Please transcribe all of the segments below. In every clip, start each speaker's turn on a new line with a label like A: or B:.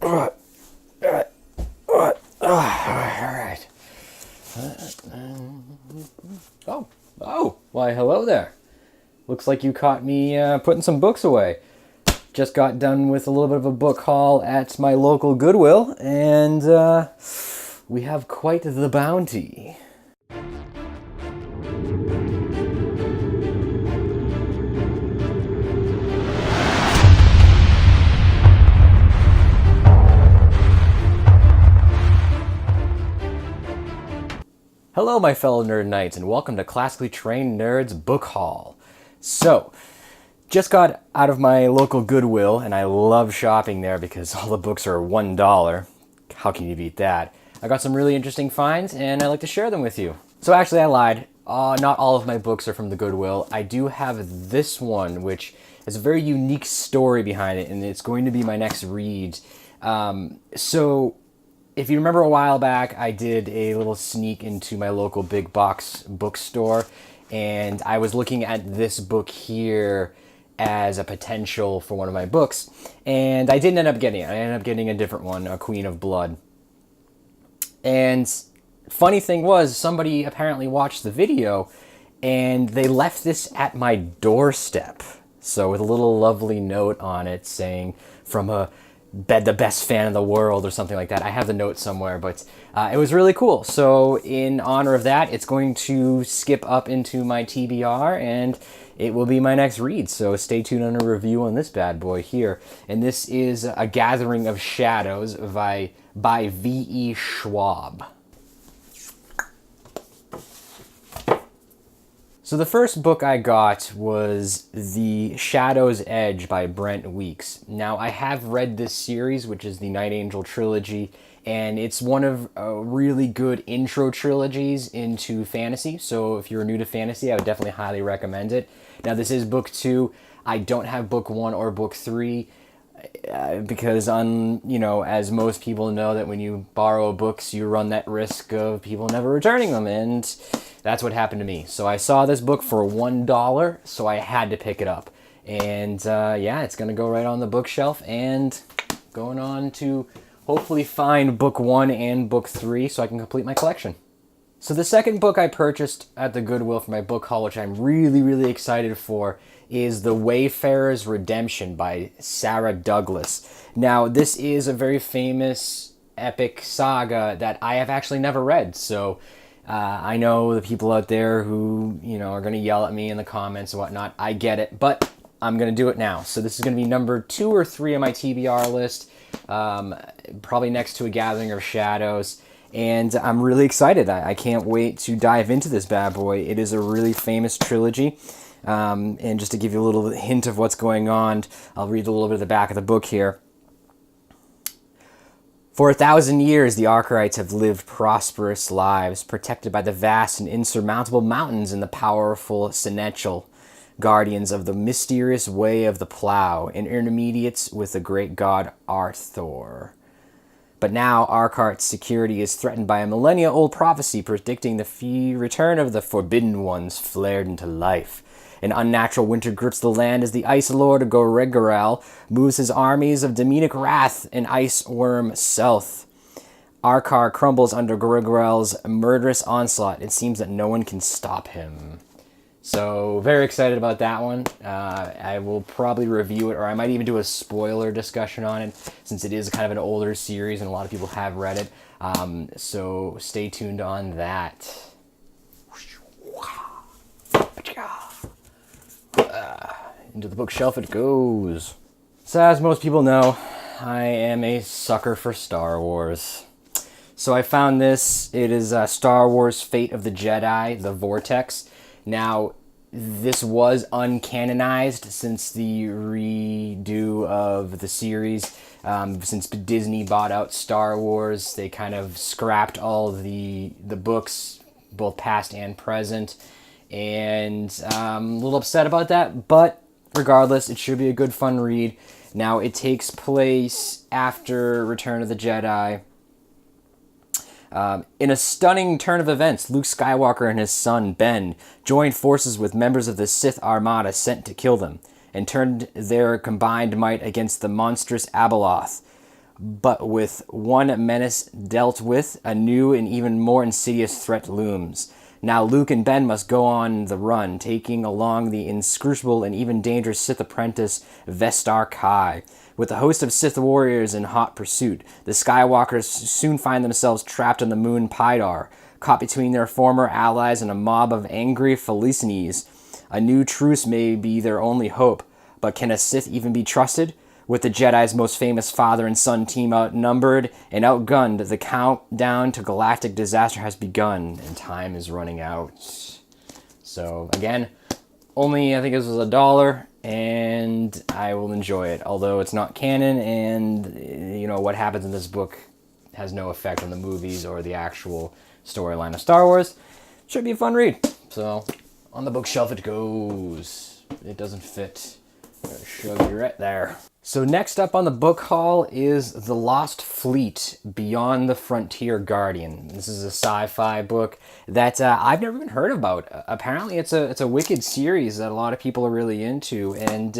A: Alright. Oh, why hello there. Looks like you caught me putting some books away. Just got done with a little bit of a book haul at my local Goodwill, and we have quite the bounty. Hello, my fellow nerd knights, and welcome to Classically Trained Nerds Book Haul. So, just got out of my local Goodwill, and I love shopping there because all the books are $1. How can you beat that? I got some really interesting finds, and I'd like to share them with you. So actually, I lied. Not all of my books are from the Goodwill. I do have this one, which has a very unique story behind it, and it's going to be my next read. So, if you remember a while back, I did a little sneak into my local big box bookstore, and I was looking at this book here as a potential for one of my books, and I didn't end up getting it. I ended up getting a different one, A Queen of Blood. And funny thing was, somebody apparently watched the video, and they left this at my doorstep. So with a little lovely note on it saying, from the best fan in the world or something like that. I have the note somewhere, but it was really cool. So in honor of that, it's going to skip up into my TBR and it will be my next read. So stay tuned on a review on this bad boy here. And this is A Gathering of Shadows by V.E. Schwaub. So the first book I got was The Shadow's Edge by Brent. Now, I have read this series, which is the Night Angel trilogy, and it's one of really good intro trilogies into fantasy. So if you're new to fantasy, I would definitely highly recommend it. Now, this is book 2. I don't have book 1 or book 3 because, as most people know, that when you borrow books, you run that risk of people never returning them, and that's what happened to me. So I saw this book for $1, so I had to pick it up. And it's going to go right on the bookshelf, and going on to hopefully find book 1 and book 3 so I can complete my collection. So the second book I purchased at the Goodwill for my book haul, which I'm really, really excited for, is The Wayfarers Redemption by Sarah Douglas. Now, this is a very famous epic saga that I have actually never read, so I know the people out there who, are going to yell at me in the comments and whatnot. I get it, but I'm going to do it now. So this is going to be number 2 or 3 on my TBR list, probably next to A Gathering of Shadows. And I'm really excited. I can't wait to dive into this bad boy. It is a really famous trilogy. And just to give you a little hint of what's going on, I'll read a little bit of the back of the book here. For 1,000 years, the Arkwrights have lived prosperous lives, protected by the vast and insurmountable mountains and the powerful Seneschal, guardians of the mysterious way of the plow, and intermediates with the great god Arthur. But now, Arkhart's security is threatened by a millennia-old prophecy predicting the return of the Forbidden Ones flared into life. An unnatural winter grips the land as the Ice Lord Goregaral moves his armies of demonic wrath and ice worm south. Arkar crumbles under Goregaral's murderous onslaught. It seems that no one can stop him. So, very excited about that one. I will probably review it, or I might even do a spoiler discussion on it, since it is kind of an older series and a lot of people have read it. So, stay tuned on that. Into the bookshelf it goes. So as most people know, I am a sucker for Star Wars. So I found this. It is Star Wars Fate of the Jedi, the Vortex. Now, this was uncanonized since the redo of the series. Since Disney bought out Star Wars, they kind of scrapped all the books, both past and present. And I'm a little upset about that, but regardless, it should be a good, fun read. Now, it takes place after Return of the Jedi. In a stunning turn of events, Luke Skywalker and his son, Ben, joined forces with members of the Sith Armada sent to kill them, and turned their combined might against the monstrous Abeloth. But with one menace dealt with, a new and even more insidious threat looms. Now Luke and Ben must go on the run, taking along the inscrutable and even dangerous Sith apprentice Vestar Kai. With a host of Sith warriors in hot pursuit, the Skywalkers soon find themselves trapped on the moon Pydar, caught between their former allies and a mob of angry Felicines. A new truce may be their only hope, but can a Sith even be trusted? With the Jedi's most famous father and son team outnumbered and outgunned, the countdown to galactic disaster has begun, and time is running out. So, again, only, I think it was $1, and I will enjoy it. Although it's not canon, and, what happens in this book has no effect on the movies or the actual storyline of Star Wars. Should be a fun read. So, on the bookshelf it goes. It doesn't fit. Shove you right there. So next up on the book haul is The Lost Fleet, Beyond the Frontier Guardian. This is a sci-fi book that I've never even heard about. Apparently it's a wicked series that a lot of people are really into, and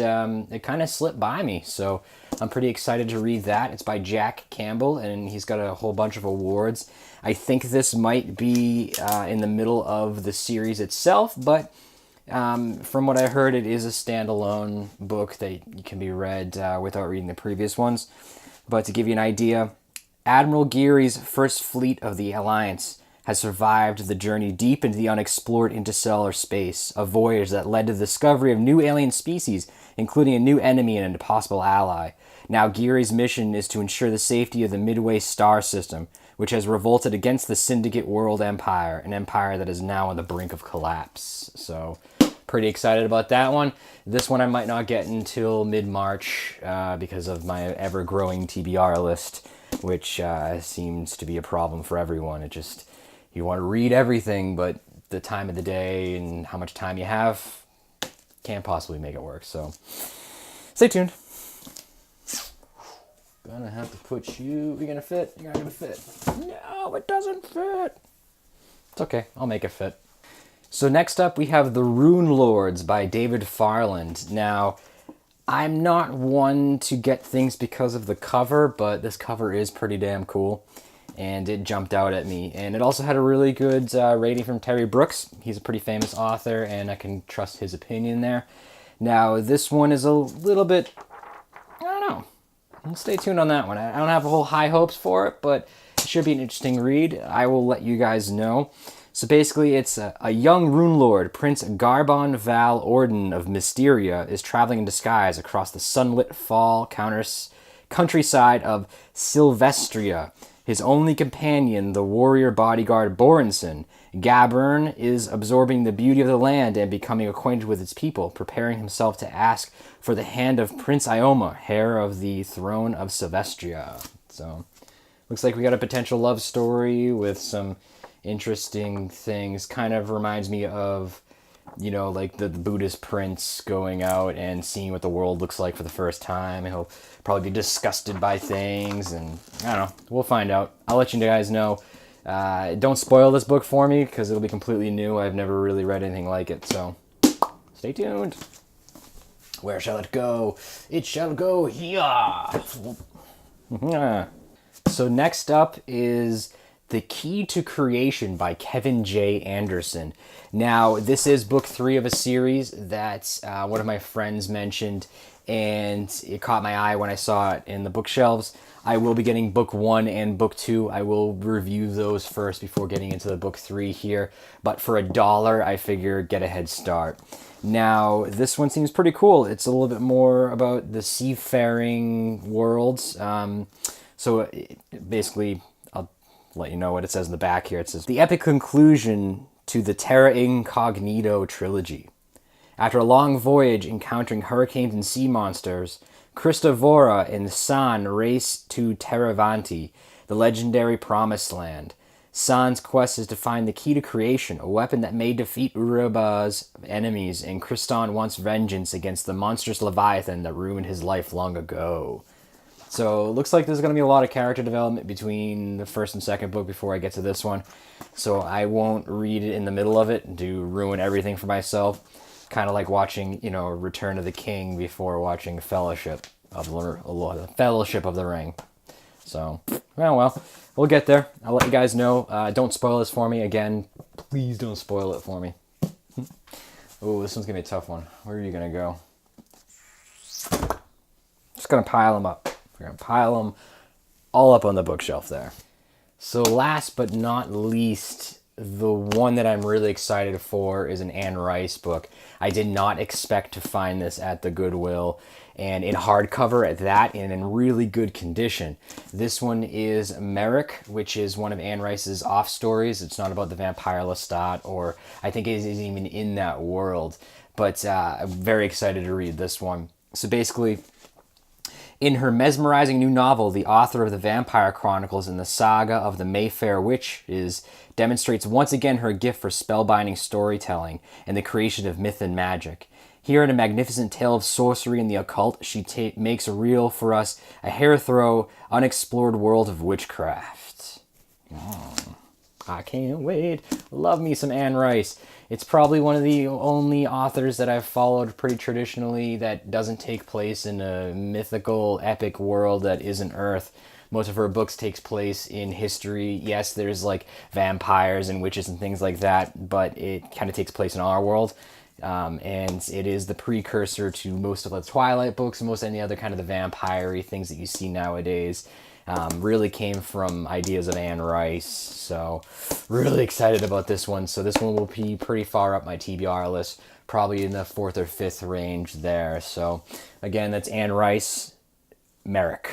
A: it kind of slipped by me. So I'm pretty excited to read that. It's by Jack Campbell, and he's got a whole bunch of awards. I think this might be in the middle of the series itself, but from what I heard, it is a standalone book that can be read without reading the previous ones. But to give you an idea, Admiral Geary's first fleet of the Alliance has survived the journey deep into the unexplored interstellar space, a voyage that led to the discovery of new alien species, including a new enemy and a possible ally. Now Geary's mission is to ensure the safety of the Midway star system, which has revolted against the Syndicate World Empire, an empire that is now on the brink of collapse. So, pretty excited about that one. This one I might not get until mid-March because of my ever-growing TBR list, which seems to be a problem for everyone. It just, you want to read everything, but the time of the day and how much time you have can't possibly make it work. So, stay tuned. Gonna have to put you... You're gonna fit? You're not gonna fit. No, it doesn't fit. It's okay. I'll make it fit. So next up we have The Runelords by David Farland. Now, I'm not one to get things because of the cover, but this cover is pretty damn cool, and it jumped out at me. And it also had a really good rating from Terry Brooks. He's a pretty famous author, and I can trust his opinion there. Now, this one is a little bit... I don't know. Stay tuned on that one. I don't have a whole high hopes for it, but it should be an interesting read. I will let you guys know. So basically, it's a young Runelord, Prince Garbon Val Orden of Mysteria, is traveling in disguise across the sunlit fall countryside of Sylvestria. His only companion, the warrior bodyguard Borenson, Gabern, is absorbing the beauty of the land and becoming acquainted with its people, preparing himself to ask for the hand of Prince Ioma, heir of the throne of Sylvestria. So, looks like we got a potential love story with some interesting things. Kind of reminds me of, like the Buddhist prince going out and seeing what the world looks like for the first time. He'll probably be disgusted by things, and I don't know. We'll find out. I'll let you guys know. Don't spoil this book for me, because it'll be completely new. I've never really read anything like it, so stay tuned. Where shall it go? It shall go here. So next up is The Key to Creation by Kevin J. Anderson. Now, this is book 3 of a series that one of my friends mentioned, and it caught my eye when I saw it in the bookshelves. I will be getting book 1 and book 2. I will review those first before getting into the book 3 here. But for $1, I figure get a head start. Now, this one seems pretty cool. It's a little bit more about the seafaring worlds. Basically, I'll let you know what it says in the back here. It says, the epic conclusion to the Terra Incognito trilogy. After a long voyage encountering hurricanes and sea monsters, Christovora and San race to Terravanti, the legendary Promised Land. San's quest is to find the key to creation, a weapon that may defeat Uruba's enemies, and Kriston wants vengeance against the monstrous Leviathan that ruined his life long ago. So, it looks like there's going to be a lot of character development between the first and second book before I get to this one. So, I won't read it in the middle of it to ruin everything for myself. Kind of like watching, Return of the King before watching Fellowship of the Ring. So, well, we'll get there. I'll let you guys know. Don't spoil this for me. Again, please don't spoil it for me. Oh, this one's going to be a tough one. Where are you going to go? Just going to pile them up. We're going to pile them all up on the bookshelf there. So last but not least, the one that I'm really excited for is an Anne Rice book. I did not expect to find this at the Goodwill, and in hardcover at that, and in really good condition. This one is Merrick, which is one of Anne Rice's off stories. It's not about the vampire Lestat, or I think it isn't even in that world, but I'm very excited to read this one. So basically, in her mesmerizing new novel, the author of the Vampire Chronicles and the Saga of the Mayfair Witches demonstrates once again her gift for spellbinding storytelling and the creation of myth and magic. Here in a magnificent tale of sorcery and the occult, she makes real for us a hair-throw, unexplored world of witchcraft. I can't wait. Love me some Anne Rice. It's probably one of the only authors that I've followed pretty traditionally that doesn't take place in a mythical, epic world that isn't Earth. Most of her books takes place in history. Yes, there's like vampires and witches and things like that, but it kind of takes place in our world. And it is the precursor to most of the Twilight books and most any other kind of the vampire-y things that you see nowadays. Really came from ideas of Anne Rice, so really excited about this one. So this one will be pretty far up my TBR list, probably in the 4th or 5th range there. So again, that's Anne Rice, Merrick.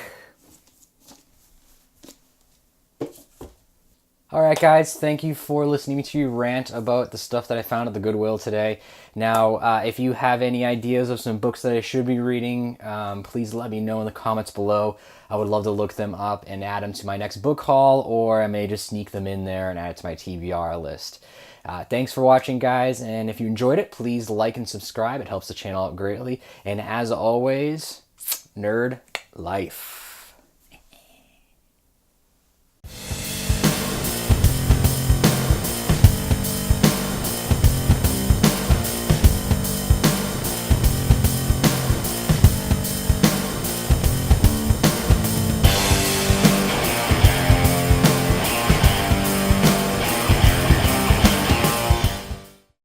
A: Alright guys, thank you for listening to me rant about the stuff that I found at the Goodwill today. Now, if you have any ideas of some books that I should be reading, please let me know in the comments below. I would love to look them up and add them to my next book haul, or I may just sneak them in there and add it to my TBR list. Thanks for watching, guys, and if you enjoyed it, please like and subscribe. It helps the channel out greatly. And as always, nerd life.